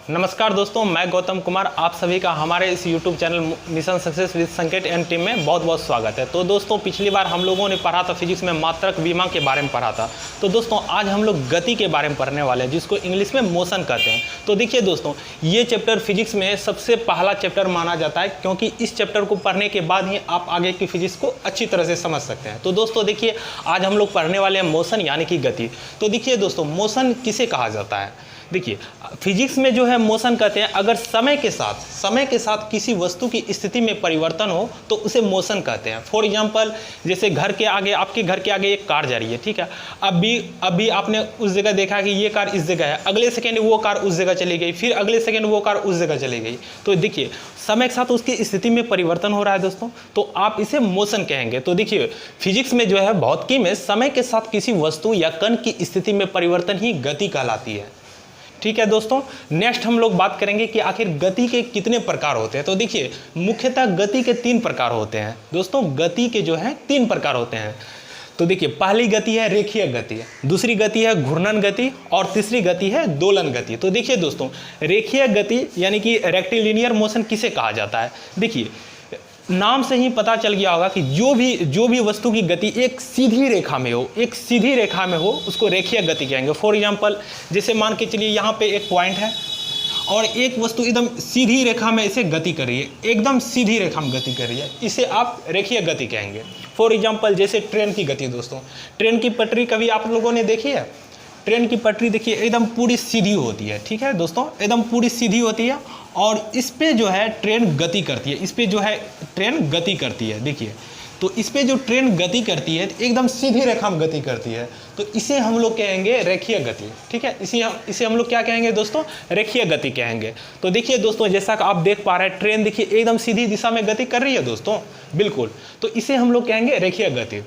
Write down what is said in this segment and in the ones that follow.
नमस्कार दोस्तों, मैं गौतम कुमार आप सभी का हमारे इस YouTube channel mission success with संकेत एंड टीम में बहुत बहुत स्वागत है। तो दोस्तों, पिछली बार हम लोगों ने पढ़ा था फिजिक्स में मात्रक विमा के बारे में पढ़ा था। तो दोस्तों, आज हम लोग गति के बारे में पढ़ने वाले हैं, जिसको इंग्लिश में मोशन कहते हैं। तो देखिए दोस्तों, ये चैप्टर फिजिक्स में सबसे पहला चैप्टर माना जाता है, क्योंकि इस चैप्टर को पढ़ने के बाद ही आप आगे की फिजिक्स को अच्छी तरह से समझ सकते हैं। तो दोस्तों देखिए, आज हम लोग पढ़ने वाले हैं मोशन यानी कि गति। तो देखिए दोस्तों, मोशन किसे कहा जाता है? देखिए, फिजिक्स में जो है मोशन कहते हैं अगर समय के साथ किसी वस्तु की स्थिति में परिवर्तन हो तो उसे मोशन कहते हैं। फॉर एग्जांपल, जैसे आपके घर के आगे एक कार जा रही है, ठीक है। अभी आपने उस जगह देखा कि ये कार इस जगह है, अगले सेकेंड वो कार उस जगह चली गई, फिर अगले सेकेंड वो कार उस जगह चली गई। तो देखिए, समय के साथ उसकी स्थिति में परिवर्तन हो रहा है दोस्तों, तो आप इसे मोशन कहेंगे। तो देखिए, फिजिक्स में जो है भौतिकी में समय के साथ किसी वस्तु या कण की स्थिति में परिवर्तन ही गति कहलाती है। ठीक है दोस्तों, नेक्स्ट हम लोग बात करेंगे कि आखिर गति के कितने प्रकार होते हैं। तो देखिए, मुख्यतः गति के 3 प्रकार होते हैं दोस्तों। गति के जो है 3 प्रकार होते हैं। तो देखिए, पहली गति है रेखीय गति, दूसरी गति है घूर्णन गति और तीसरी गति है दोलन गति। तो देखिए दोस्तों, रेखीय गति यानी कि रेक्टिलिनियर मोशन किसे कहा जाता है? देखिए, नाम से ही पता चल गया होगा कि जो भी वस्तु की गति एक सीधी रेखा में हो उसको रेखीय गति कहेंगे। फॉर एग्जांपल, जैसे मान के चलिए यहाँ पे एक पॉइंट है और एक वस्तु एकदम सीधी रेखा में इसे गति कर रही है, एकदम सीधी रेखा में गति कर रही है, इसे आप रेखीय गति कहेंगे। फॉर एग्जांपल, जैसे ट्रेन की गति दोस्तों, ट्रेन की पटरी कभी आप लोगों ने देखी है? ट्रेन की पटरी देखिए एकदम पूरी सीधी होती है, ठीक है दोस्तों, एकदम पूरी सीधी होती है और इस पे जो है ट्रेन गति करती है, देखिए। तो इस पे जो ट्रेन गति करती है एकदम सीधी रेखा में गति करती है, तो इसे हम लोग कहेंगे रेखीय गति, ठीक है। इसे हम लोग क्या कहेंगे दोस्तों? रेखीय गति कहेंगे। तो देखिए दोस्तों, जैसा कि आप देख पा रहे हैं, ट्रेन देखिए एकदम सीधी दिशा में गति कर रही है दोस्तों, बिल्कुल। तो इसे हम लोग कहेंगे रेखीय गति।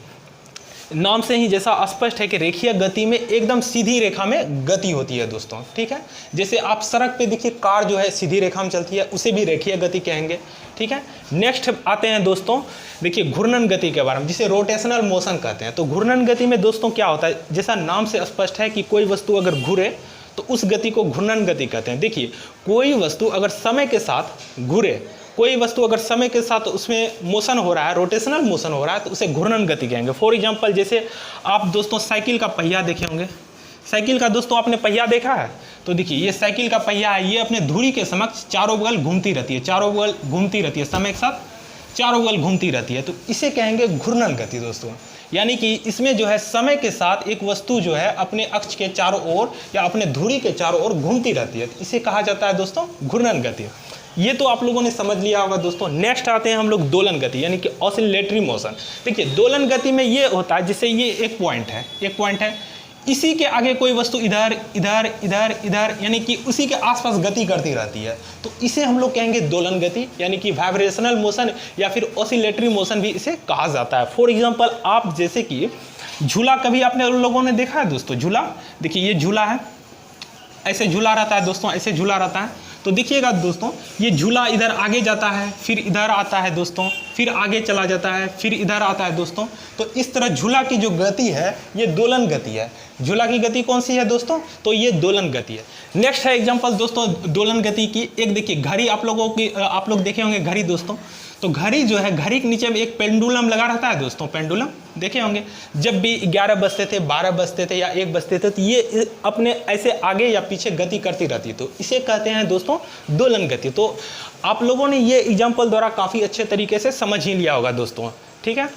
नाम से ही जैसा स्पष्ट है कि रेखीय गति में एकदम सीधी रेखा में गति होती है दोस्तों, ठीक है। जैसे आप सड़क पे देखिए, कार जो है सीधी रेखा में चलती है, उसे भी रेखीय गति कहेंगे, ठीक है। नेक्स्ट आते हैं दोस्तों, देखिए घूर्णन गति के बारे में, जिसे रोटेशनल मोशन कहते हैं। तो घूर्णन गति में दोस्तों क्या होता है? जैसा नाम से स्पष्ट है कि कोई वस्तु अगर घूरे तो उस गति को घूर्णन गति कहते हैं। देखिए, कोई वस्तु अगर समय के साथ उसमें मोशन हो रहा है, रोटेशनल मोशन हो रहा है, तो उसे घूर्णन गति कहेंगे। फॉर एग्जांपल, जैसे आप दोस्तों साइकिल का पहिया देखे होंगे, साइकिल का दोस्तों आपने पहिया देखा है? तो देखिए, ये साइकिल का पहिया है, ये अपने धुरी के समक्ष चारों बगल घूमती रहती है, समय के साथ चारों बगल घूमती रहती है, तो इसे कहेंगे घूर्णन गति दोस्तों। यानी कि इसमें जो है समय के साथ एक वस्तु जो है अपने अक्ष के चारों ओर या अपने धुरी के चारों ओर घूमती रहती है, तो इसे कहा जाता है दोस्तों घूर्णन गति। ये तो आप लोगों ने समझ लिया होगा दोस्तों। नेक्स्ट आते हैं हम लोग दोलन गति यानी कि ऑसिलेटरी मोशन। देखिए, दोलन गति में ये होता है, जैसे ये एक पॉइंट है, इसी के आगे कोई वस्तु इधर यानी कि उसी के आसपास गति करती रहती है, तो इसे हम लोग कहेंगे दोलन गति यानी कि वाइब्रेशनल मोशन या फिर ऑसिलेटरी मोशन भी इसे कहा जाता है। फॉर एग्जांपल, आप जैसे कि झूला कभी आपने लोगों ने देखा है दोस्तों? झूला देखिए, ये झूला है, ऐसे झूला रहता है दोस्तों, ऐसे झूला रहता है। तो देखिएगा दोस्तों, ये झूला इधर आगे जाता है, फिर इधर आता है दोस्तों, फिर आगे चला जाता है, फिर इधर आता है दोस्तों। तो इस तरह झूला की जो गति है ये दोलन गति है। झूला की गति कौन सी है दोस्तों? तो ये दोलन गति है। नेक्स्ट है एग्जांपल दोस्तों दोलन गति की। एक देखिए, घड़ी आप लोग देखे होंगे घड़ी दोस्तों। तो घड़ी जो है, घड़ी के नीचे में एक पेंडुलम लगा रहता है दोस्तों, पेंडुलम देखे होंगे। जब भी 11 बजते थे, 12 बजते थे या 1 बजते थे, तो ये अपने ऐसे आगे या पीछे गति करती रहती है, तो इसे कहते हैं दोस्तों दोलन गति। तो आप लोगों ने ये एग्जाम्पल द्वारा काफ़ी अच्छे तरीके से समझ ही लिया होगा दोस्तों, ठीक है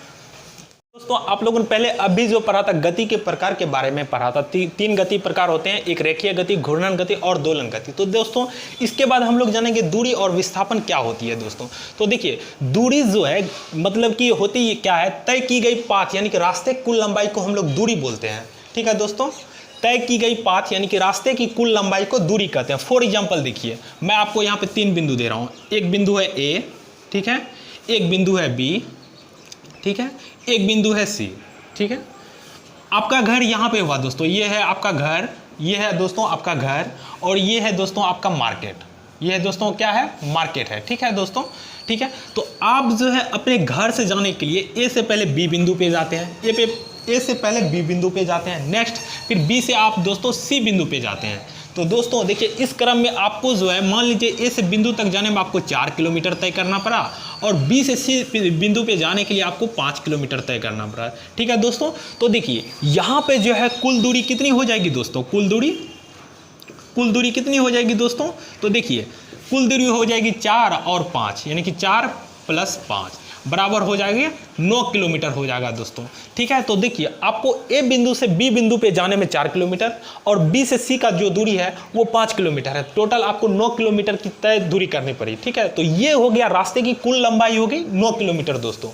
दोस्तों। आप लोगों ने पहले अभी जो पढ़ा था गति के प्रकार के बारे में पढ़ा था। 3 गति प्रकार होते हैं, एक रेखीय गति, घूर्णन गति और दोलन गति। तो दोस्तों, इसके बाद हम लोग जानेंगे दूरी और विस्थापन क्या होती है दोस्तों। तो देखिए, दूरी जो है मतलब कि होती क्या है? तय की गई पाथ यानी कि रास्ते की कुल लंबाई को हम लोग दूरी बोलते हैं, ठीक है दोस्तों। तय की गई पाथ यानी कि रास्ते की कुल लंबाई को दूरी कहते हैं। फॉर एग्जाम्पल देखिए, मैं आपको यहाँ पे 3 बिंदु दे रहा हूँ। एक बिंदु है ए, ठीक है, एक बिंदु है बी, ठीक है, एक बिंदु है सी, ठीक है। आपका घर यहाँ पे हुआ दोस्तों, ये है आपका घर, ये है दोस्तों आपका घर, और ये है दोस्तों आपका मार्केट। ये है दोस्तों क्या है? मार्केट है, ठीक है दोस्तों, ठीक है। तो आप जो है अपने घर से जाने के लिए ए से पहले बी बिंदु पे जाते हैं, ए से पहले बी बिंदु पे जाते हैं, नेक्स्ट फिर बी से आप दोस्तों सी बिंदु पे जाते हैं। तो दोस्तों देखिए इस क्रम में आपको जो है मान लीजिए ए से बिंदु तक जाने में आपको 4 किलोमीटर तय करना पड़ा और बी से सी बिंदु पे जाने के लिए आपको 5 किलोमीटर तय करना पड़ा। ठीक है दोस्तों, तो देखिए यहाँ पे जो है कुल दूरी कितनी हो जाएगी दोस्तों, कुल दूरी कितनी हो जाएगी दोस्तों, तो देखिए कुल दूरी हो जाएगी 4 और 5 यानी कि 4 + 5 बराबर हो जाएगा 9 किलोमीटर हो जाएगा दोस्तों। ठीक है, तो देखिए आपको ए बिंदु से बी बिंदु पे जाने में 4 किलोमीटर और बी से सी का जो दूरी है वो 5 किलोमीटर है। टोटल आपको 9 किलोमीटर की तय दूरी करनी पड़ी। ठीक है, तो ये हो गया रास्ते की कुल लंबाई हो गई 9 किलोमीटर दोस्तों।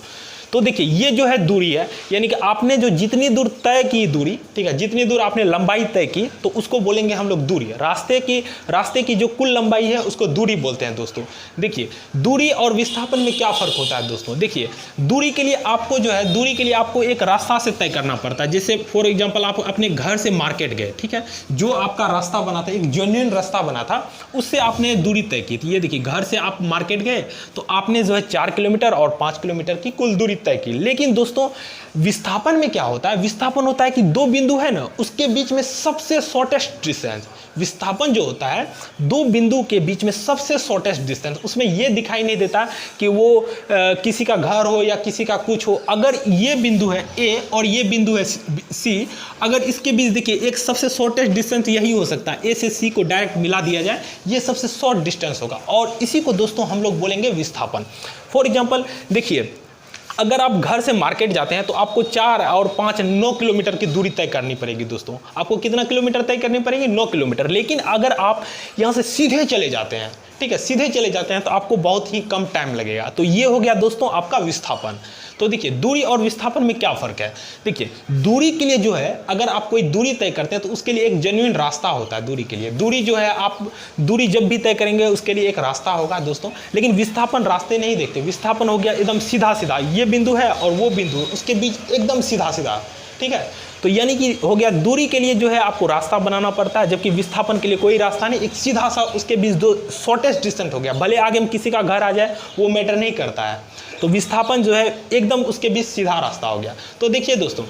तो देखिए ये जो है दूरी है, यानी कि आपने जो जितनी दूर तय की दूरी, ठीक है, जितनी दूर आपने लंबाई तय की तो उसको बोलेंगे हम लोग दूरी। रास्ते की जो कुल लंबाई है उसको दूरी बोलते हैं दोस्तों। देखिए दूरी और विस्थापन में क्या फर्क होता है दोस्तों, देखिए दूरी के लिए आपको एक रास्ता से तय करना पड़ता है। जैसे फॉर एग्जाम्पल आप अपने घर से मार्केट गए, ठीक है, जो आपका रास्ता बना था, एक जेन्युइन रास्ता बना था, उससे आपने दूरी तय की थी। ये देखिए घर से आप मार्केट गए तो आपने जो है 4 किलोमीटर और 5 किलोमीटर की कुल दूरी तय की। लेकिन दोस्तों विस्थापन में क्या होता है, विस्थापन होता है कि दो बिंदु है ना उसके बीच में सबसे शॉर्टेस्ट डिस्टेंस। विस्थापन जो होता है दो बिंदु के बीच में सबसे शॉर्टेस्ट डिस्टेंस, उसमें यह दिखाई नहीं देता कि वो किसी का घर हो या किसी का कुछ हो। अगर ये बिंदु है ए और ये बिंदु है सी, अगर इसके बीच देखिए एक सबसे शॉर्टेस्ट डिस्टेंस यही हो सकता है, ए से सी को डायरेक्ट मिला दिया जाए, ये सबसे शॉर्ट डिस्टेंस होगा और इसी को दोस्तों हम लोग बोलेंगे विस्थापन। फॉर एग्जाम्पल देखिए अगर आप घर से मार्केट जाते हैं तो आपको 4 और 5 9 किलोमीटर की दूरी तय करनी पड़ेगी दोस्तों। आपको कितना किलोमीटर तय करनी पड़ेगी, 9 किलोमीटर। लेकिन अगर आप यहाँ से सीधे चले जाते हैं, ठीक है, सीधे चले जाते हैं तो आपको बहुत ही कम टाइम लगेगा। तो ये हो गया दोस्तों आपका विस्थापन। तो देखिए दूरी और विस्थापन में क्या फर्क है, देखिए दूरी के लिए जो है अगर आप कोई दूरी तय करते हैं तो उसके लिए एक जेन्युइन रास्ता होता है। दूरी के लिए दूरी जो है आप दूरी जब भी तय करेंगे उसके लिए एक रास्ता होगा दोस्तों। लेकिन विस्थापन रास्ते नहीं देखते, विस्थापन हो गया एकदम सीधा सीधा, ये बिंदु है और वो बिंदु उसके बीच एकदम सीधा सीधा। ठीक है, तो यानी कि हो गया दूरी के लिए जो है आपको रास्ता बनाना पड़ता है, जबकि विस्थापन के लिए कोई रास्ता नहीं, एक सीधा सा उसके बीच दो शॉर्टेस्ट डिस्टेंस हो गया। भले आगे में किसी का घर आ जाए वो मैटर नहीं करता है। तो विस्थापन जो है एकदम उसके बीच सीधा रास्ता हो गया। तो देखिए दोस्तों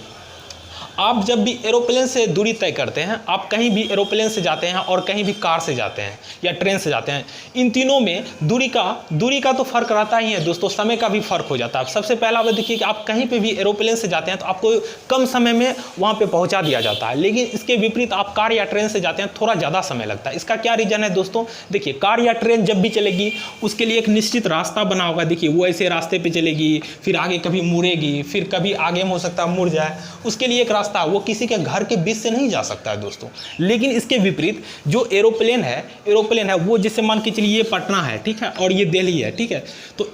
आप जब भी एरोप्लेन से दूरी तय करते हैं, आप कहीं भी एरोप्लेन से जाते हैं और कहीं भी कार से जाते हैं या ट्रेन से जाते हैं, इन तीनों में दूरी का तो फर्क रहता ही है दोस्तों, समय का भी फर्क हो जाता है। सबसे पहला बात देखिए कि आप कहीं पे भी एरोप्लेन से जाते हैं तो आपको कम समय में वहाँ पे पहुँचा दिया जाता है, लेकिन इसके विपरीत आप कार या ट्रेन से जाते हैं थोड़ा ज़्यादा समय लगता है। इसका क्या रीज़न है दोस्तों, देखिए कार या ट्रेन जब भी चलेगी उसके लिए एक निश्चित रास्ता बना होगा। देखिए वो ऐसे रास्ते पर चलेगी, फिर आगे कभी मुड़ेगी, फिर कभी आगे में हो सकता है मुड़ जाए, उसके लिए एक रास्ता, वो किसी के घर के बीच से नहीं जा सकता है दोस्तों। लेकिन इसके विपरीत जो एरोप्लेन है वो जैसे मान के चलिए ये पटना है, ठीक है, और ये दिल्ली है, ठीक है, तो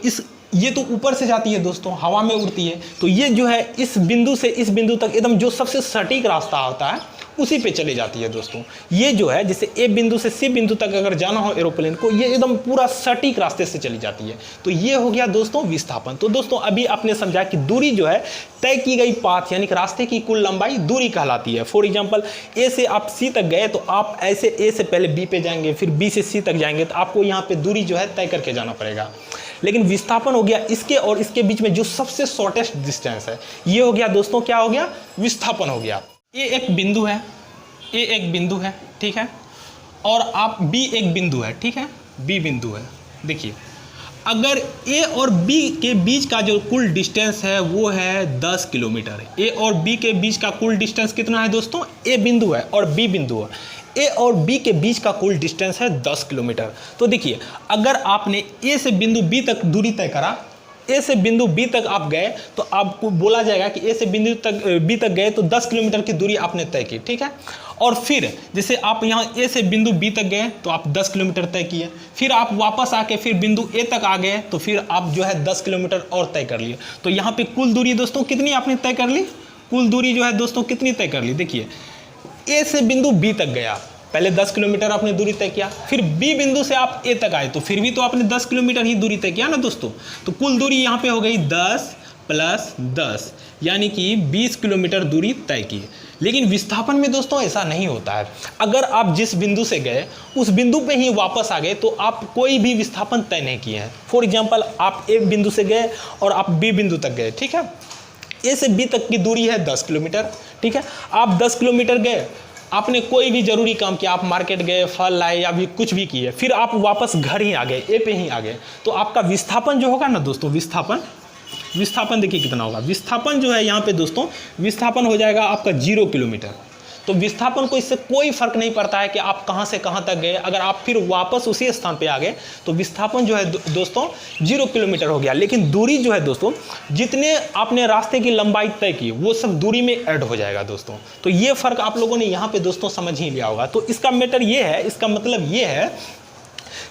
ये तो ऊपर से जाती है दोस्तों, हवा में उड़ती है। तो ये जो है इस बिंदु से इस बिंदु तक एकदम जो सबसे सटीक रास्ता होता है उसी पे चली जाती है दोस्तों। ये जो है जैसे ए बिंदु से सी बिंदु तक अगर जाना हो एरोप्लेन को, ये एकदम पूरा सटीक रास्ते से चली जाती है। तो ये हो गया दोस्तों विस्थापन। तो दोस्तों अभी आपने समझा कि दूरी जो है तय की गई पाथ यानी कि रास्ते की कुल लंबाई दूरी कहलाती है। फॉर एग्जाम्पल ए से आप सी तक गए तो आप ऐसे ए से पहले बी पे जाएंगे, फिर बी से सी तक जाएंगे, तो आपको यहाँ पे दूरी जो है तय करके जाना पड़ेगा। लेकिन विस्थापन हो गया इसके और इसके बीच में जो सबसे शॉर्टेस्ट डिस्टेंस है, ये हो गया दोस्तों क्या हो गया, विस्थापन हो गया। ये एक बिंदु है, ए एक बिंदु है, ठीक है, और आप बी एक बिंदु है, ठीक है, बी बिंदु है। देखिए अगर ए और बी के बीच का जो कुल डिस्टेंस है वो है 10 किलोमीटर। ए और बी के बीच का कुल डिस्टेंस कितना है दोस्तों, ए बिंदु है और बी बिंदु है, ए और बी के बीच का कुल डिस्टेंस है 10 किलोमीटर। तो देखिए अगर आपने ए से बिंदु बी तक दूरी तय करा, ए से बिंदु बी तक आप गए तो आपको बोला जाएगा कि ए से बिंदु तक बी तक गए तो 10 किलोमीटर की दूरी आपने तय की, ठीक है। और फिर जैसे आप यहाँ ए से बिंदु बी तक गए तो आप 10 किलोमीटर तय किए, फिर आप वापस आके फिर बिंदु ए तक आ गए तो फिर आप जो है 10 किलोमीटर और तय कर लिए। तो यहाँ पे कुल दूरी दोस्तों कितनी आपने तय कर ली, कुल दूरी जो है दोस्तों कितनी तय कर ली। देखिए ए से बिंदु बी तक गया, पहले 10 किलोमीटर आपने दूरी तय किया, फिर बी बिंदु से आप ए तक आए तो फिर भी तो आपने 10 किलोमीटर ही दूरी तय किया ना दोस्तों। तो कुल दूरी यहाँ पे हो गई 10 + 10 यानी कि 20 किलोमीटर दूरी तय की। लेकिन विस्थापन में दोस्तों ऐसा नहीं होता है। अगर आप जिस बिंदु से गए उस बिंदु पे ही वापस आ गए तो आप कोई भी विस्थापन तय नहीं किए हैं। फॉर एग्जाम्पल आप ए बिंदु से गए और आप बी बिंदु तक गए, ठीक है, ए से बी तक की दूरी है 10 किलोमीटर, ठीक है, आप 10 किलोमीटर गए आपने कोई भी जरूरी काम किया, आप मार्केट गए, फल लाए या भी कुछ भी किए, फिर आप वापस घर ही आ गए, ए पे ही आ गए, तो आपका विस्थापन जो होगा ना दोस्तों, विस्थापन देखिए कितना होगा। विस्थापन जो है यहाँ पे दोस्तों, विस्थापन हो जाएगा आपका 0 किलोमीटर। तो विस्थापन को इससे कोई फर्क नहीं पड़ता है कि आप कहाँ से कहाँ तक गए, अगर आप फिर वापस उसी स्थान पे आ गए तो विस्थापन जो है दोस्तों 0 किलोमीटर हो गया। लेकिन दूरी जो है दोस्तों, जितने आपने रास्ते की लंबाई तय की वो सब दूरी में ऐड हो जाएगा दोस्तों। तो ये फर्क आप लोगों ने यहाँ पे दोस्तों समझ ही लिया होगा। तो इसका मैटर ये है, इसका मतलब ये है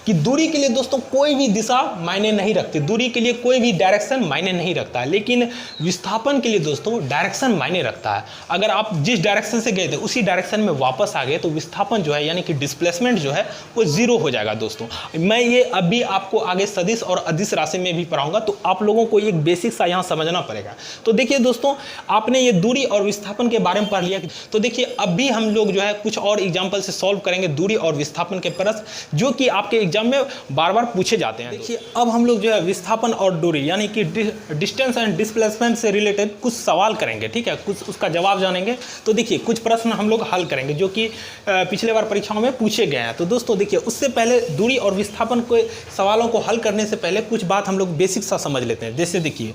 कि दूरी के लिए दोस्तों कोई भी दिशा मायने नहीं रखती, दूरी के लिए कोई भी डायरेक्शन मायने नहीं रखता है, लेकिन विस्थापन के लिए दोस्तों डायरेक्शन मायने रखता है। अगर आप जिस डायरेक्शन से गए थे उसी डायरेक्शन में वापस आ गए तो विस्थापन जो है यानी कि डिस्प्लेसमेंट जो है वो 0 हो जाएगा दोस्तों। मैं ये अभी आपको आगे सदिश और अदिश राशि में भी पढ़ाऊंगा, तो आप लोगों को एक बेसिक सा यहाँ समझना पड़ेगा। तो देखिए दोस्तों, आपने ये दूरी और विस्थापन के बारे में पढ़ लिया, तो देखिए अभी हम लोग जो है कुछ और एग्जाम्पल से सॉल्व करेंगे दूरी और विस्थापन के प्रश्न, जो कि आपके एग्जाम में बार बार पूछे जाते हैं। देखिए अब हम लोग जो है विस्थापन और दूरी यानी कि डिस्टेंस एंड डिस्प्लेसमेंट से रिलेटेड कुछ सवाल करेंगे, ठीक है, कुछ उसका जवाब जानेंगे। तो देखिए कुछ प्रश्न हम लोग हल करेंगे जो कि पिछले बार परीक्षाओं में पूछे गए हैं। तो दोस्तों देखिए, उससे पहले दूरी और विस्थापन के सवालों को हल करने से पहले कुछ बात हम लोग बेसिक सा समझ लेते हैं। जैसे देखिए,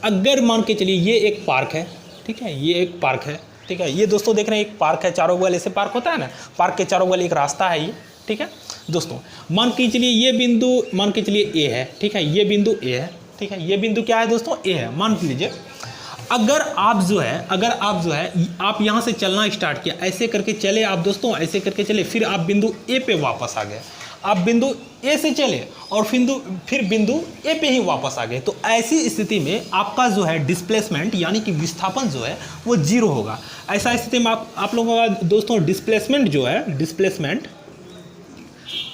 अगर मान के चलिए ये एक पार्क है, ठीक है, ये एक पार्क है, ठीक है, ये दोस्तों देख रहे हैं एक पार्क है, चारों बगल ऐसे पार्क होता है ना, पार्क के चारों बगल एक रास्ता है ये, ठीक है दोस्तों। मान के चलिए ये बिंदु, मान के चलिए ए है, ठीक है, ये बिंदु ए है, ठीक है, ये बिंदु क्या है दोस्तों, ए है। मान लीजिए अगर आप जो है आप यहाँ से चलना स्टार्ट किया, ऐसे करके चले आप दोस्तों, ऐसे करके चले, फिर आप बिंदु ए पे वापस आ गए, आप बिंदु ए से चले और फिर बिंदु ए पे ही वापस आ गए, तो ऐसी स्थिति में आपका जो है डिस्प्लेसमेंट यानी कि विस्थापन जो है वो 0 होगा। ऐसा स्थिति में आप लोगों का दोस्तों डिस्प्लेसमेंट जो है,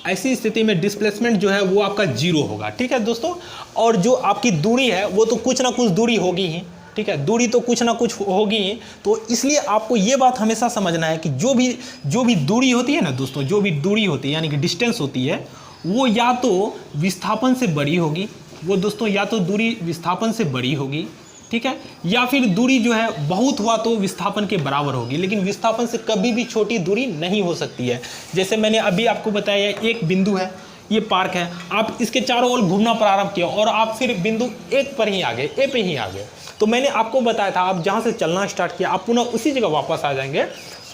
ऐसी स्थिति में डिस्प्लेसमेंट जो है वो आपका 0 होगा, ठीक है दोस्तों। और जो आपकी दूरी है वो तो कुछ ना कुछ दूरी होगी ही, ठीक है, दूरी तो कुछ ना कुछ होगी ही। तो इसलिए आपको ये बात हमेशा समझना है कि जो भी दूरी होती है ना दोस्तों, जो भी दूरी होती है यानी कि डिस्टेंस होती है, वो या तो विस्थापन से बड़ी होगी, वो दोस्तों या तो दूरी विस्थापन से बड़ी होगी, ठीक है, या फिर दूरी जो है बहुत हुआ तो विस्थापन के बराबर होगी, लेकिन विस्थापन से कभी भी छोटी दूरी नहीं हो सकती है। जैसे मैंने अभी आपको बताया, एक बिंदु है, ये पार्क है, आप इसके चारों ओर घूमना प्रारंभ किया और आप फिर बिंदु 1 पर ही आ गए, ए पे ही आ गए। तो मैंने आपको बताया था आप जहाँ से चलना स्टार्ट किया आप पुनः उसी जगह वापस आ जाएंगे,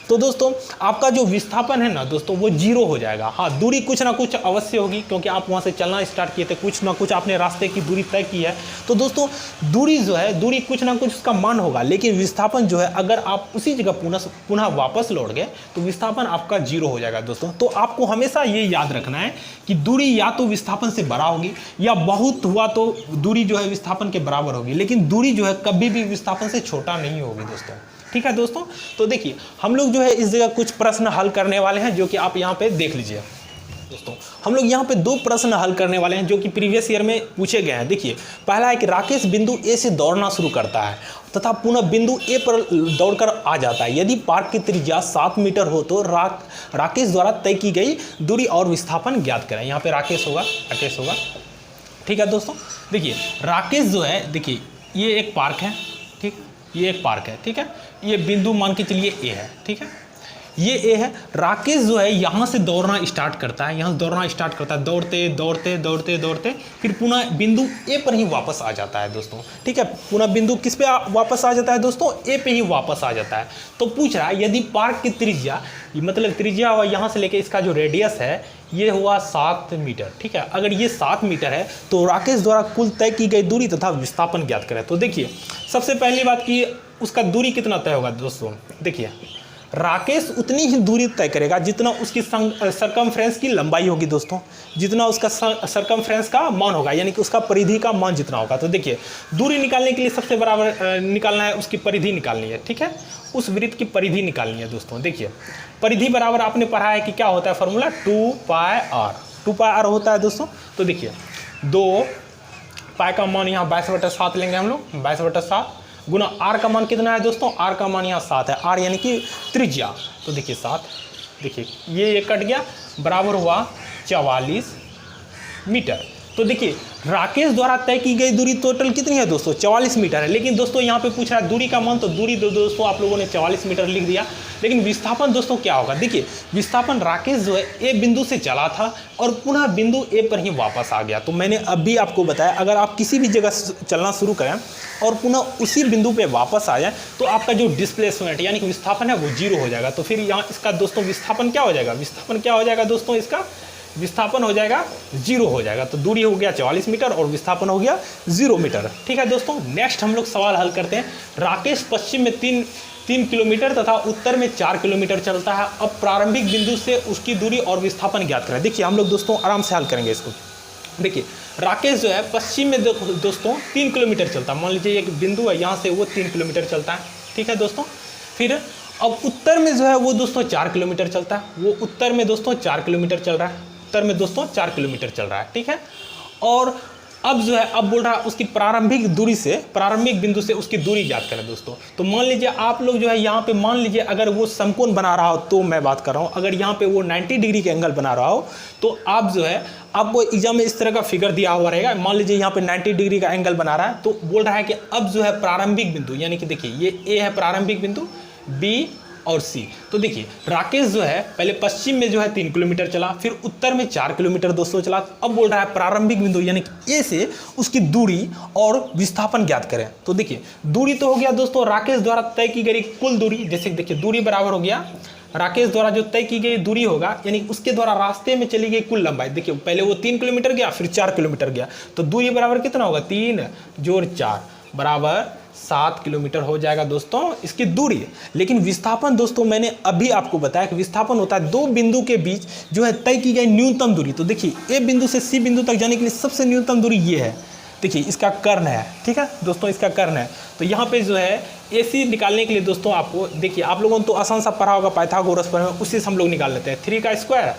तो दोस्तों आपका जो विस्थापन है ना दोस्तों वो 0 हो जाएगा। हाँ, दूरी कुछ ना कुछ अवश्य होगी क्योंकि आप वहाँ से चलना स्टार्ट किए थे, कुछ ना कुछ आपने रास्ते की दूरी तय की है, तो दोस्तों दूरी जो है, दूरी कुछ ना कुछ उसका मान होगा, लेकिन विस्थापन जो है अगर आप उसी जगह पुनः वापस लौट गए तो विस्थापन आपका 0 हो जाएगा दोस्तों। तो आपको हमेशा ये याद रखना है कि दूरी या तो विस्थापन से बड़ा होगी या बहुत हुआ तो दूरी जो है विस्थापन के बराबर होगी, लेकिन दूरी जो है कभी भी विस्थापन से छोटा नहीं होगी दोस्तों, ठीक है दोस्तों। तो देखिए हम लोग जो है इस जगह कुछ प्रश्न हल करने वाले हैं जो कि आप यहाँ पे देख लीजिए दोस्तों। हम लोग यहाँ पे 2 प्रश्न हल करने वाले हैं जो कि प्रीवियस ईयर में पूछे गए हैं। देखिए पहला है कि राकेश बिंदु ए से दौड़ना शुरू करता है तथा पुनः बिंदु ए पर दौड़कर आ जाता है। यदि पार्क की त्रिज्या 7 मीटर हो तो राकेश द्वारा तय की गई दूरी और विस्थापन ज्ञात करें। यहाँ पे राकेश होगा, ठीक है दोस्तों। देखिए राकेश जो है, देखिए ये एक पार्क है, ठीक, ये एक पार्क है, ठीक है, ये बिंदु मान के चलिए ए है, ठीक है, ये ए है। राकेश जो है यहाँ से दौड़ना स्टार्ट करता है, यहाँ से दौड़ना स्टार्ट करता है, दौड़ते दौड़ते दौड़ते दौड़ते फिर पुनः बिंदु ए पर ही वापस आ जाता है दोस्तों, ठीक है। पुनः बिंदु किस पे वापस आ जाता है दोस्तों, ए पे ही वापस आ जाता है। तो पूछ रहा है यदि पार्क की त्रिज्या, मतलब त्रिज्या हुआ यहाँ से लेके इसका जो रेडियस है ये हुआ 7 मीटर, ठीक है। अगर ये 7 मीटर है तो राकेश द्वारा कुल तय की गई दूरी तथा विस्थापन ज्ञात करें। तो देखिए सबसे पहली बात कि उसका दूरी कितना तय होगा दोस्तों। देखिए राकेश उतनी ही दूरी तय करेगा जितना उसकी सरकमफ्रेंस की लंबाई होगी दोस्तों, जितना उसका सरकमफ्रेंस का मान होगा, यानी कि उसका परिधि का मान जितना होगा। तो देखिए दूरी निकालने के लिए सबसे बराबर निकालना है, उसकी परिधि निकालनी है, ठीक है, उस वृत्त की परिधि निकालनी है दोस्तों। देखिए परिधि बराबर आपने पढ़ा है कि क्या होता है फॉर्मूला, 2πr होता है दोस्तों। तो देखिए 2 पाई का मान यहाँ 22/7 लेंगे हम लोग, 22/7 गुना आर का मान कितना है दोस्तों, आर का मान यहाँ 7 है, आर यानी कि त्रिज्या। तो देखिए 7, देखिए ये कट गया, बराबर हुआ 44 मीटर। तो देखिए राकेश द्वारा तय की गई दूरी टोटल कितनी है दोस्तों, 44 मीटर है। लेकिन दोस्तों यहाँ पे पूछ रहा है दूरी का मान, तो दूरी दोस्तों आप लोगों ने 44 मीटर लिख दिया। लेकिन विस्थापन दोस्तों क्या होगा, देखिए विस्थापन राकेश जो है ए बिंदु से चला था और पुनः बिंदु ए पर ही वापस आ गया। तो मैंने अभी आपको बताया अगर आप किसी भी जगह चलना शुरू करें और पुनः उसी बिंदु पे वापस आ जाए तो आपका जो डिस्प्लेसमेंट यानी कि विस्थापन है वो 0 हो जाएगा। तो फिर यहाँ इसका दोस्तों विस्थापन क्या हो जाएगा, विस्थापन क्या हो जाएगा दोस्तों, इसका विस्थापन हो जाएगा 0 हो जाएगा। तो दूरी हो गया 44 मीटर और विस्थापन हो गया 0 मीटर। ठीक है दोस्तों, नेक्स्ट हम लोग सवाल हल करते हैं। राकेश पश्चिम में 3 किलोमीटर तथा उत्तर में 4 किलोमीटर चलता है। अब प्रारंभिक बिंदु से उसकी दूरी और विस्थापन ज्ञात करें। देखिए हम लोग दोस्तों आराम से हल करेंगे इसको। देखिए राकेश जो है पश्चिम में दोस्तों 3 किलोमीटर चलता है। मान लीजिए एक बिंदु है, यहाँ से वो 3 किलोमीटर चलता है। ठीक है दोस्तों, फिर अब उत्तर में जो है वो दोस्तों 4 किलोमीटर चलता है। वो उत्तर में दोस्तों 4 किलोमीटर चल रहा है, उत्तर में दोस्तों 4 किलोमीटर चल रहा है। ठीक है, और अब जो है अब बोल रहा है उसकी प्रारंभिक दूरी से, प्रारंभिक बिंदु से उसकी दूरी ज्ञात करें दोस्तों। तो मान लीजिए आप लोग जो है यहाँ पे मान लीजिए अगर वो समकोण बना रहा हो तो मैं बात कर रहा हूँ, अगर यहाँ पे वो 90 डिग्री के एंगल बना रहा हो तो आप जो है आपको एग्जाम में इस तरह का फिगर दिया हुआ रहेगा। मान लीजिए यहाँ पे 90 डिग्री का एंगल बना रहा है तो बोल रहा है कि अब जो है प्रारंभिक बिंदु यानी कि देखिए ये ए है प्रारंभिक बिंदु, बी और सी। तो देखिए राकेश जो है पहले पश्चिम में जो है 3 किलोमीटर चला, फिर उत्तर में 4 किलोमीटर दोस्तों चला। अब बोल रहा है प्रारंभिक बिंदु यानी कि ए से उसकी दूरी और विस्थापन ज्ञात करें। तो देखिए दूरी तो हो गया दोस्तों राकेश द्वारा तय की गई कुल दूरी, जैसे देखिए दूरी बराबर हो गया राकेश द्वारा जो तय की गई दूरी होगा यानी उसके द्वारा रास्ते में चली गई कुल लंबाई। देखिए पहले वो 3 किलोमीटर गया फिर 4 किलोमीटर गया, तो दूरी बराबर कितना होगा, 3 जोड़ 4 बराबर 7 किलोमीटर हो जाएगा दोस्तों इसकी दूरी। लेकिन विस्थापन दोस्तों मैंने अभी आपको बताया कि विस्थापन होता है दो बिंदु के बीच जो है तय की गई न्यूनतम दूरी। तो देखिए ए बिंदु से सी बिंदु तक जाने के लिए सबसे न्यूनतम दूरी ये है। देखिए इसका कर्ण है, ठीक है दोस्तों, इसका कर्ण है। तो यहाँ पे जो है ए सी निकालने के लिए दोस्तों आपको देखिए आप लोगों ने तो आसान सा पढ़ा होगा पाइथागोरस पर, उसी से हम लोग निकाल लेते हैं। 3 का स्क्वायर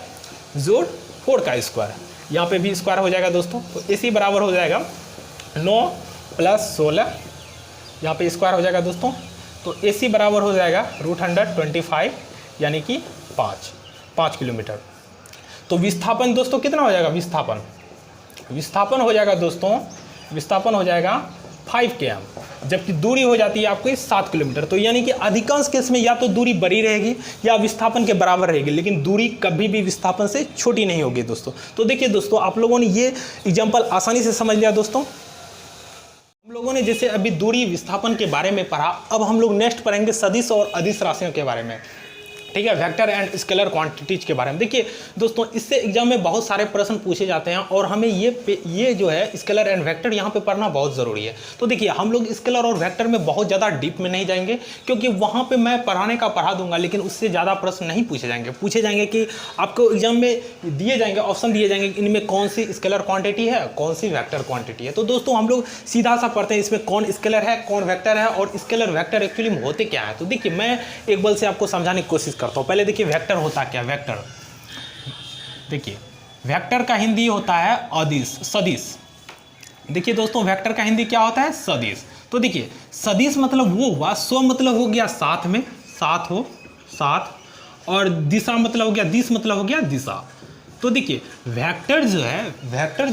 जोड़ 4 का स्क्वायर, यहाँ पे भी स्क्वायर हो जाएगा दोस्तों। तो ए सी बराबर हो जाएगा 9 + 16, यहाँ पे स्क्वायर हो जाएगा दोस्तों। तो ए सी बराबर हो जाएगा √125 यानी कि 5 किलोमीटर। तो विस्थापन दोस्तों कितना हो जाएगा, विस्थापन हो जाएगा दोस्तों, विस्थापन हो जाएगा 5 km, जबकि दूरी हो जाती है आपको 7 किलोमीटर। तो यानी कि अधिकांश केस में या तो दूरी बड़ी रहेगी या विस्थापन के बराबर रहेगी, लेकिन दूरी कभी भी विस्थापन से छोटी नहीं होगी दोस्तों। तो देखिए दोस्तों आप लोगों ने ये एग्जाम्पल आसानी से समझ लिया दोस्तों। हम लोगों ने जैसे अभी दूरी विस्थापन के बारे में पढ़ा, अब हम लोग नेक्स्ट पढ़ेंगे सदिश और अदिश राशियों के बारे में, ठीक है, वेक्टर एंड स्केलर क्वांटिटीज के बारे में। देखिए दोस्तों इससे एग्जाम में बहुत सारे प्रश्न पूछे जाते हैं और हमें ये जो है स्केलर एंड वेक्टर यहाँ पे पढ़ना बहुत ज़रूरी है। तो देखिए हम लोग स्केलर और वेक्टर में बहुत ज़्यादा डीप में नहीं जाएंगे क्योंकि वहाँ पे मैं पढ़ाने का पढ़ा दूंगा, लेकिन उससे ज़्यादा प्रश्न नहीं पूछे जाएंगे कि आपको एग्जाम में दिए जाएंगे, ऑप्शन दिए जाएंगे कि इनमें कौन सी स्केलर क्वान्टिटी है, कौन सी वेक्टर क्वान्टिटी है। तो दोस्तों हम लोग सीधा सा पढ़ते हैं इसमें कौन स्केलर है कौन वेक्टर है और स्केलर वेक्टर एक्चुअली में होते क्या है। तो देखिए मैं एक बल से आपको समझाने की कोशिश करता हूँ। पहले देखिए वेक्टर होता क्या, वेक्टर देखिए वेक्टर का हिंदी होता है अदिश, सदिश। देखिए दोस्तों वेक्टर का हिंदी क्या होता है, सदिश। तो देखिए सदिश मतलब वो हुआ, स्व मतलब हो गया साथ में, साथ, और दिशा मतलब हो गया, दिश मतलब हो गया दिशा। तो देखिए वेक्टर जो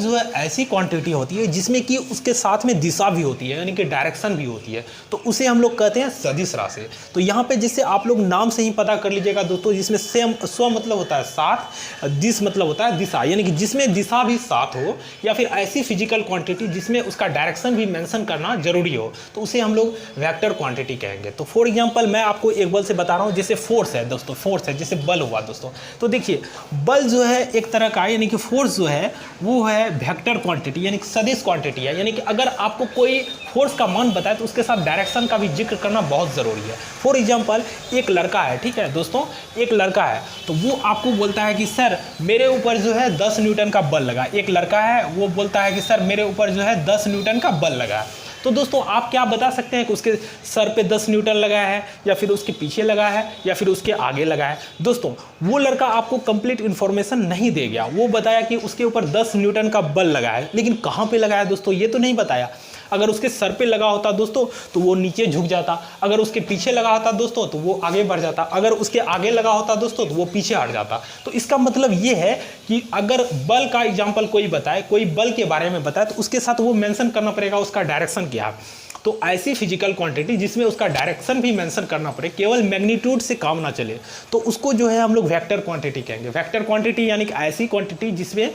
है ऐसी क्वांटिटी होती है जिसमें कि उसके साथ में दिशा भी होती है यानी कि डायरेक्शन भी होती है, तो उसे हम लोग कहते हैं सदिश राशि। तो यहाँ पे जिससे आप लोग नाम से ही पता कर लीजिएगा दोस्तों, जिसमें स्व मतलब होता है साथ, दिश मतलब होता है दिशा, यानी कि जिसमें दिशा भी साथ हो या फिर ऐसी फिजिकल क्वांटिटी जिसमें उसका डायरेक्शन भी मेंशन करना जरूरी हो, तो उसे हम लोग वेक्टर क्वांटिटी कहेंगे। तो फॉर एग्जाम्पल मैं आपको एक बल से बता रहा हूँ, जैसे फोर्स है दोस्तों, फोर्स है जैसे बल हुआ दोस्तों। तो देखिए बल जो है एक तरह का यानी कि फोर्स जो है वो है वेक्टर क्वांटिटी यानी कि सदिश क्वांटिटी है। यानी कि अगर आपको कोई फोर्स का मान बताए तो उसके साथ डायरेक्शन का भी जिक्र करना बहुत ज़रूरी है। फॉर एग्जांपल एक लड़का है, ठीक है दोस्तों, एक लड़का है तो वो आपको बोलता है कि सर मेरे ऊपर जो है 10 न्यूटन का बल लगा। एक लड़का है वो बोलता है कि सर मेरे ऊपर जो है 10 न्यूटन का बल लगा। तो दोस्तों आप क्या बता सकते हैं कि उसके सर पे 10 न्यूटन लगा है या फिर उसके पीछे लगा है या फिर उसके आगे लगा है। दोस्तों वो लड़का आपको कंप्लीट इन्फॉर्मेशन नहीं दे गया, वो बताया कि उसके ऊपर 10 न्यूटन का बल लगा है, लेकिन कहाँ पे लगा है दोस्तों ये तो नहीं बताया। अगर उसके सर पे लगा होता दोस्तों तो वो नीचे झुक जाता, अगर उसके पीछे लगा होता दोस्तों तो वो आगे बढ़ जाता, अगर उसके आगे लगा होता दोस्तों तो वो पीछे हट जाता। तो इसका मतलब ये है कि अगर बल का एग्जाम्पल कोई बताए, कोई बल के बारे में बताए, तो उसके साथ वो मेंशन करना पड़ेगा उसका डायरेक्शन क्या है। तो ऐसी फिजिकल क्वांटिटी जिसमें उसका डायरेक्शन भी मेंशन करना पड़े, केवल मैग्नीट्यूड से काम ना चले, तो उसको जो है हम लोग वेक्टर क्वांटिटी कहेंगे। वेक्टर क्वांटिटी यानी कि ऐसी क्वांटिटी जिसमें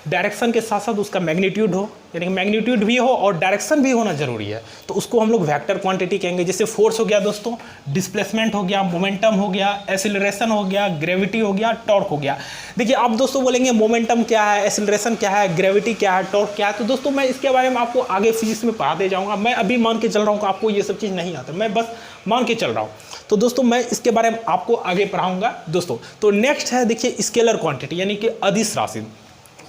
डायरेक्शन के साथ साथ उसका मैग्नीट्यूड हो, यानी कि मैग्नीट्यूड भी हो और डायरेक्शन भी होना जरूरी है, तो उसको हम लोग वेक्टर क्वांटिटी कहेंगे। जैसे फोर्स हो गया दोस्तों, डिस्प्लेसमेंट हो गया, मोमेंटम हो गया, एक्सीलरेशन हो गया, ग्रेविटी हो गया, टॉर्क हो गया। देखिए आप दोस्तों बोलेंगे मोमेंटम क्या है, एक्सीलरेशन क्या है, ग्रेविटी क्या है, टॉर्क क्या है, तो दोस्तों मैं इसके बारे में आपको आगे फिजिक्स में पढ़ाते जाऊँगा। मैं अभी मान के चल रहा हूँ कि आपको ये सब चीज़ नहीं आता, मैं बस मान के चल रहा हूँ। तो दोस्तों मैं इसके बारे में आपको आगे पढ़ाऊंगा दोस्तों। तो नेक्स्ट है देखिए स्केलर क्वांटिटी यानी कि अदिश राशि।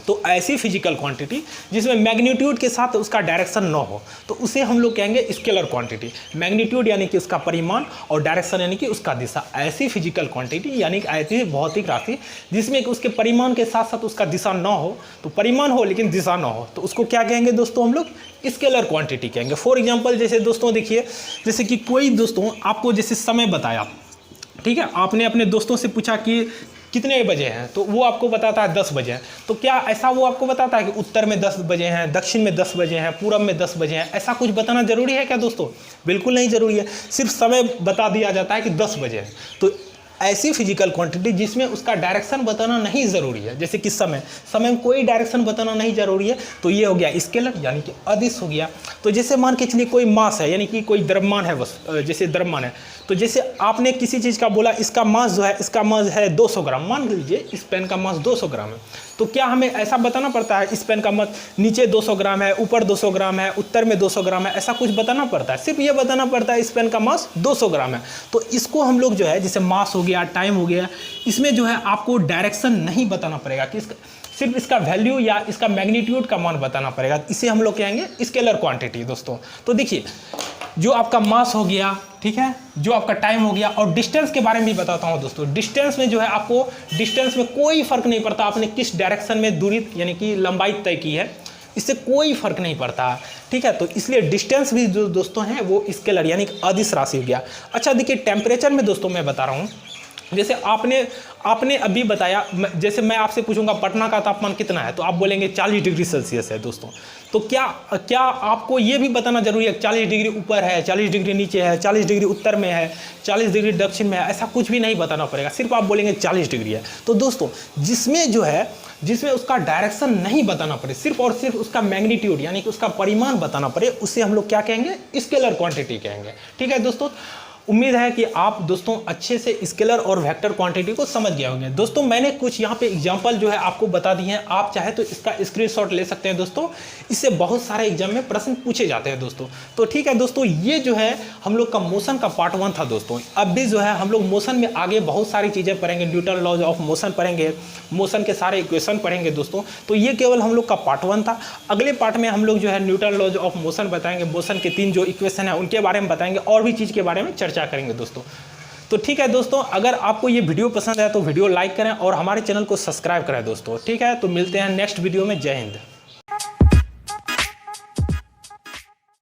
तो ऐसी फिजिकल क्वांटिटी जिसमें मैग्नीट्यूड के साथ उसका डायरेक्शन न हो, तो उसे हम लोग कहेंगे स्केलर क्वांटिटी। मैग्नीट्यूड यानी कि उसका परिमाण और डायरेक्शन यानी कि उसका दिशा। ऐसी फिजिकल क्वांटिटी यानी कि ऐसी भौतिक राशि जिसमें उसके परिमाण के साथ साथ उसका दिशा न हो, तो परिमाण हो लेकिन दिशा न हो, तो उसको क्या कहेंगे दोस्तों, हम लोग स्केलर क्वांटिटी कहेंगे। फॉर एग्जाम्पल जैसे दोस्तों देखिए, जैसे कि कोई दोस्तों आपको जैसे समय बताया, ठीक है, आपने अपने दोस्तों से पूछा कि कितने बजे हैं, तो वो आपको बताता है 10 बजे हैं। तो क्या ऐसा वो आपको बताता है कि उत्तर में 10 बजे हैं, दक्षिण में 10 बजे हैं, पूरब में 10 बजे हैं? ऐसा कुछ बताना जरूरी है क्या दोस्तों? बिल्कुल नहीं जरूरी है, सिर्फ समय बता दिया जाता है कि 10 बजे है। तो ऐसी फिजिकल क्वांटिटी जिसमें उसका डायरेक्शन बताना नहीं ज़रूरी है, जैसे कि समय में कोई डायरेक्शन बताना नहीं जरूरी है, तो ये हो गया स्केलर यानी कि अदिश हो गया। तो जैसे मान के चलिए कोई मास है यानी कि कोई द्रव्यमान है, जैसे द्रव्यमान है, तो जैसे आपने किसी चीज़ का बोला इसका मास जो है, इसका मास है 200 ग्राम, मान लीजिए इस पेन का मास 200 ग्राम है, तो क्या हमें ऐसा बताना पड़ता है इस पेन का मास नीचे 200 ग्राम है, ऊपर 200 ग्राम है, उत्तर में 200 ग्राम है? ऐसा कुछ बताना पड़ता है? सिर्फ ये बताना पड़ता है इस पेन का मास 200 ग्राम है। तो इसको हम लोग जो है जैसे मास हो गया, टाइम हो गया, इसमें जो है आपको डायरेक्शन नहीं बताना पड़ेगा कि सिर्फ इसका वैल्यू या इसका मैग्नीट्यूड का मान बताना पड़ेगा। इसे हम लोग कहेंगे स्केलर क्वांटिटी दोस्तों। तो देखिए जो आपका मास हो गया, ठीक है, जो आपका टाइम हो गया, और डिस्टेंस के बारे में भी बताता हूँ दोस्तों। डिस्टेंस में जो है आपको डिस्टेंस में कोई फर्क नहीं पड़ता आपने किस डायरेक्शन में दूरी यानी कि लंबाई तय की है, इससे कोई फर्क नहीं पड़ता, ठीक है। तो इसलिए डिस्टेंस भी जो दोस्तों है वो स्केलर यानी कि अदिश राशि हो गया। अच्छा देखिए टेम्परेचर में दोस्तों मैं बता रहा हूँ, जैसे आपने अभी बताया, जैसे मैं आपसे पूछूंगा पटना का तापमान कितना है, तो आप बोलेंगे 40 डिग्री सेल्सियस है दोस्तों। तो क्या आपको ये भी बताना जरूरी है 40 डिग्री ऊपर है, 40 डिग्री नीचे है, 40 डिग्री उत्तर में है, 40 डिग्री दक्षिण में है? ऐसा कुछ भी नहीं बताना पड़ेगा, सिर्फ आप बोलेंगे 40 डिग्री है। तो दोस्तों जिसमें उसका डायरेक्शन नहीं बताना पड़े, सिर्फ और सिर्फ उसका मैग्नीट्यूड यानी कि उसका परिमाण बताना पड़े, उसे हम लोग क्या कहेंगे, स्केलर क्वांटिटी कहेंगे, ठीक है दोस्तों। उम्मीद है कि आप दोस्तों अच्छे से स्केलर और वेक्टर क्वांटिटी को समझ गए होंगे दोस्तों। मैंने कुछ यहाँ पे एग्जांपल जो है आपको बता दिए हैं, आप चाहे तो इसका स्क्रीनशॉट ले सकते हैं दोस्तों, इससे बहुत सारे एग्जाम में प्रश्न पूछे जाते हैं दोस्तों। तो ठीक है दोस्तों, ये जो है हम लोग का मोशन का पार्ट 1 था दोस्तों। अब भी जो है हम लोग मोशन में आगे बहुत सारी चीज़ें पढ़ेंगे, न्यूटन लॉज ऑफ मोशन पढ़ेंगे, मोशन के सारे इक्वेशन पढ़ेंगे दोस्तों। तो ये केवल हम लोग का पार्ट 1 था। अगले पार्ट में हम लोग जो है न्यूटन लॉज ऑफ मोशन बताएंगे, मोशन के 3 जो इक्वेशन है उनके बारे में बताएंगे, और भी चीज़ के बारे में चर्चा करेंगे दोस्तों। तो ठीक है दोस्तों, अगर आपको ये वीडियो पसंद आया तो वीडियो लाइक करें और हमारे चैनल को सब्सक्राइब करें दोस्तों, ठीक है। तो मिलते हैं नेक्स्ट वीडियो में। जय हिंद।